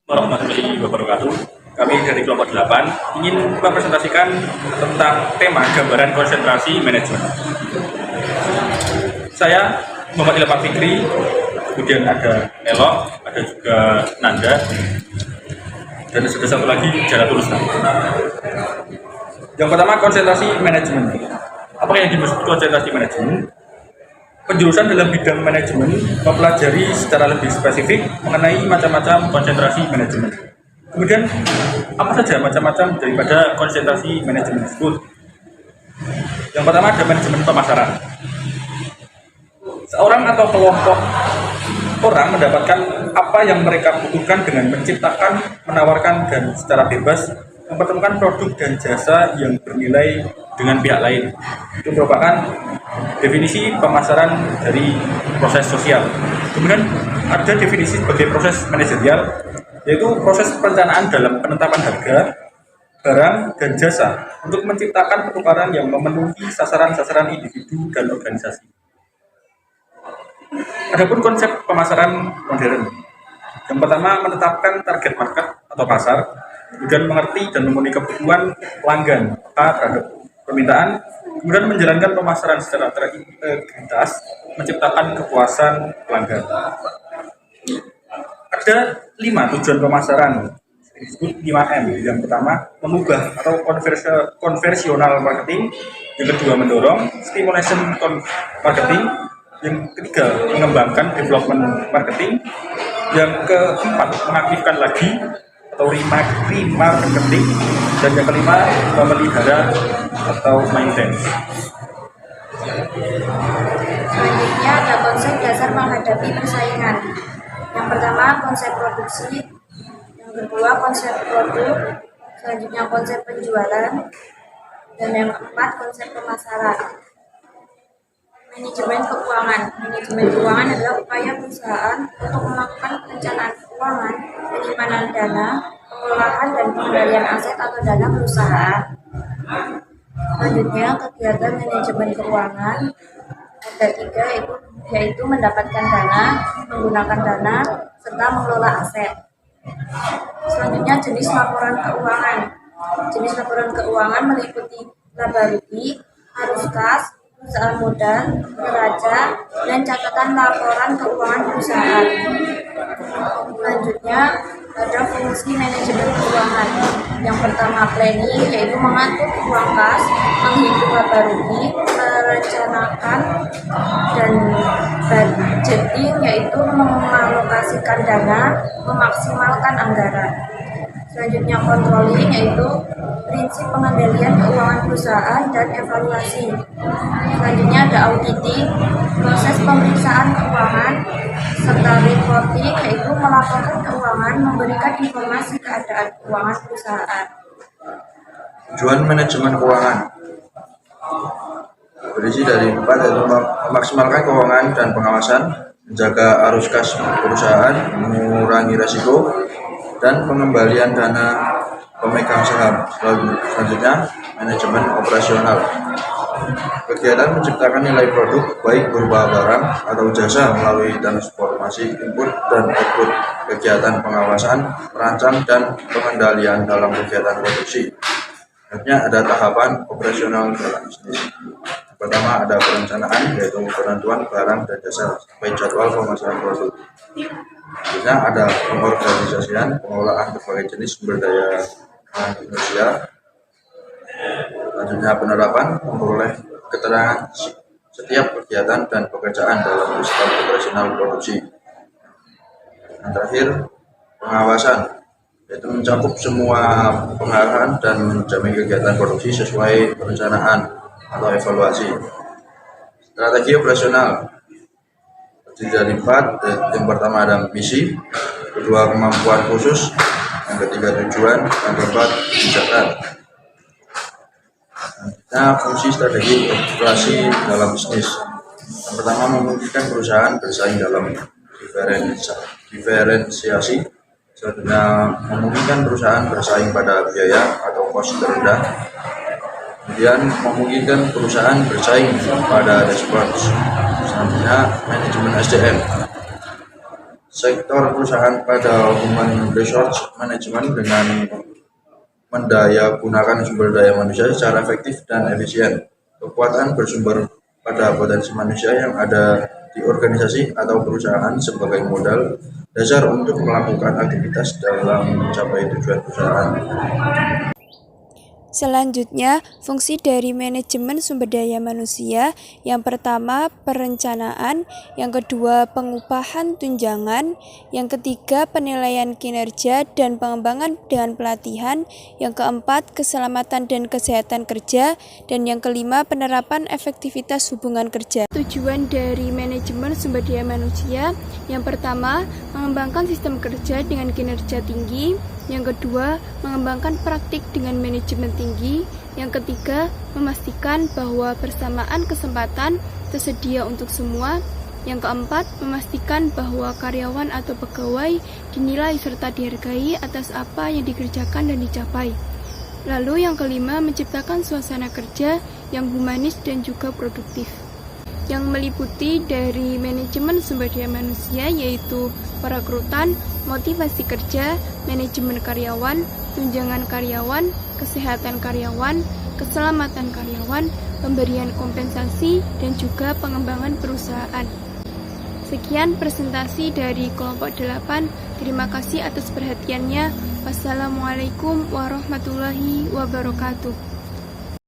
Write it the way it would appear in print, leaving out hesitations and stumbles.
Warahmatullahi wabarakatuh. Kami dari kelompok 8 ingin mempresentasikan tentang tema gambaran konsentrasi manajemen. Saya Muhammad Ilham Fikri, kemudian ada Elok, ada juga Nanda, dan ada satu lagi Janatul Rustam. Yang pertama, konsentrasi manajemen. Apa yang dimaksud konsentrasi manajemen? Penjurusan dalam bidang manajemen mempelajari secara lebih spesifik mengenai macam-macam konsentrasi manajemen. Kemudian, apa saja macam-macam daripada konsentrasi manajemen tersebut? Yang pertama ada manajemen pemasaran. Seorang atau kelompok orang mendapatkan apa yang mereka butuhkan dengan menciptakan, menawarkan, dan secara bebas mempertemukan produk dan jasa yang bernilai dengan pihak lain. Itu merupakan definisi pemasaran dari proses sosial. Kemudian ada definisi sebagai proses manajerial, yaitu proses perencanaan dalam penetapan harga, barang, dan jasa untuk menciptakan pertukaran yang memenuhi sasaran-sasaran individu dan organisasi. Adapun konsep pemasaran modern, yang pertama menetapkan target market atau pasar, kemudian mengerti dan memenuhi kebutuhan pelanggan terhadap permintaan, kemudian menjalankan pemasaran secara terintegritas, menciptakan kepuasan pelanggan. Ada 5 tujuan pemasaran, disebut 5M. Yang pertama, mengubah atau konversional marketing. Yang kedua, mendorong stimulation marketing. Yang ketiga, mengembangkan development marketing. Yang keempat, mengaktifkan lagi atau remarketing. Dan yang kelima, memelihara atau maintenance. Selanjutnya ada konsep dasar menghadapi persaingan. Yang pertama konsep produksi, yang kedua konsep produk, selanjutnya konsep penjualan, dan yang keempat konsep pemasaran. Manajemen keuangan. Manajemen keuangan adalah upaya perusahaan untuk melakukan perencanaan keuangan, penyimpanan dana, pengolahan dan pengendalian aset atau dana perusahaan. Selanjutnya kegiatan manajemen keuangan ada 3, yaitu mendapatkan dana, menggunakan dana, serta mengelola aset. Selanjutnya jenis laporan keuangan. Jenis laporan keuangan meliputi laba rugi, arus kas, perusahaan modal, neraca, dan catatan laporan keuangan perusahaan. Selanjutnya ada fungsi manajemen keuangan. Yang pertama planning, yaitu mengatur uang kas, menghitung laba rugi, merencanakan, dan budgeting, yaitu mengalokasikan dana, memaksimalkan anggaran. Selanjutnya controlling, yaitu prinsip pengendalian keuangan perusahaan dan evaluasi. Selanjutnya ada auditing, proses pemeriksaan keuangan, serta reporting, yaitu melaporkan keuangan, memberikan informasi keadaan keuangan perusahaan. Tujuan manajemen keuangan berisi dari 4, yaitu memaksimalkan keuangan dan pengawasan, menjaga arus kas perusahaan, mengurangi risiko, dan pengembalian dana pemegang saham. Selanjutnya, manajemen operasional. Kegiatan menciptakan nilai produk baik berupa barang atau jasa melalui transformasi input dan output. Kegiatan pengawasan, merancang, dan pengendalian dalam kegiatan produksi. Selanjutnya ada tahapan operasional dalam bisnis. Pertama ada perencanaan, yaitu penentuan barang dan jasa sampai jadwal pemasaran produk. Selanjutnya ada pengorganisasian, pengelolaan berbagai jenis sumber daya manusia. Selanjutnya penerapan, memperoleh keterangan setiap kegiatan dan pekerjaan dalam sistem operasional produksi. Yang terakhir, pengawasan, yaitu mencakup semua pengarahan dan menjamin kegiatan produksi sesuai perencanaan atau evaluasi. Strategi operasional terdiri dari 4, yang pertama ada misi, kedua kemampuan khusus, yang ketiga tujuan, yang keempat kebijakan. Nah, fungsi strategi operasi dalam bisnis. Yang pertama memungkinkan perusahaan bersaing dalam diferensiasi. Selanjutnya memungkinkan perusahaan bersaing pada biaya atau kos terendah. Kemudian memungkinkan perusahaan bersaing pada dashboard. Selanjutnya manajemen SDM. sektor perusahaan pada human resource management dengan mendaya gunakan sumber daya manusia secara efektif dan efisien. Kekuatan bersumber pada potensi manusia yang ada di organisasi atau perusahaan sebagai modal dasar untuk melakukan aktivitas dalam mencapai tujuan perusahaan. Selanjutnya, fungsi dari manajemen sumber daya manusia. Yang pertama, perencanaan. Yang kedua, pengupahan tunjangan. Yang ketiga, penilaian kinerja dan pengembangan dengan pelatihan. Yang keempat, keselamatan dan kesehatan kerja. Dan yang kelima, penerapan efektivitas hubungan kerja. Tujuan dari manajemen sumber daya manusia. Yang pertama, mengembangkan sistem kerja dengan kinerja tinggi. Yang kedua, mengembangkan praktik dengan manajemen tinggi. Yang ketiga, memastikan bahwa persamaan kesempatan tersedia untuk semua. Yang keempat, memastikan bahwa karyawan atau pegawai dinilai serta dihargai atas apa yang dikerjakan dan dicapai. Lalu yang kelima, menciptakan suasana kerja yang humanis dan juga produktif. Yang meliputi dari manajemen sumber daya manusia yaitu perekrutan, motivasi kerja, manajemen karyawan, tunjangan karyawan, kesehatan karyawan, keselamatan karyawan, pemberian kompensasi, dan juga pengembangan perusahaan. Sekian presentasi dari kelompok 8. Terima kasih atas perhatiannya. Wassalamualaikum warahmatullahi wabarakatuh.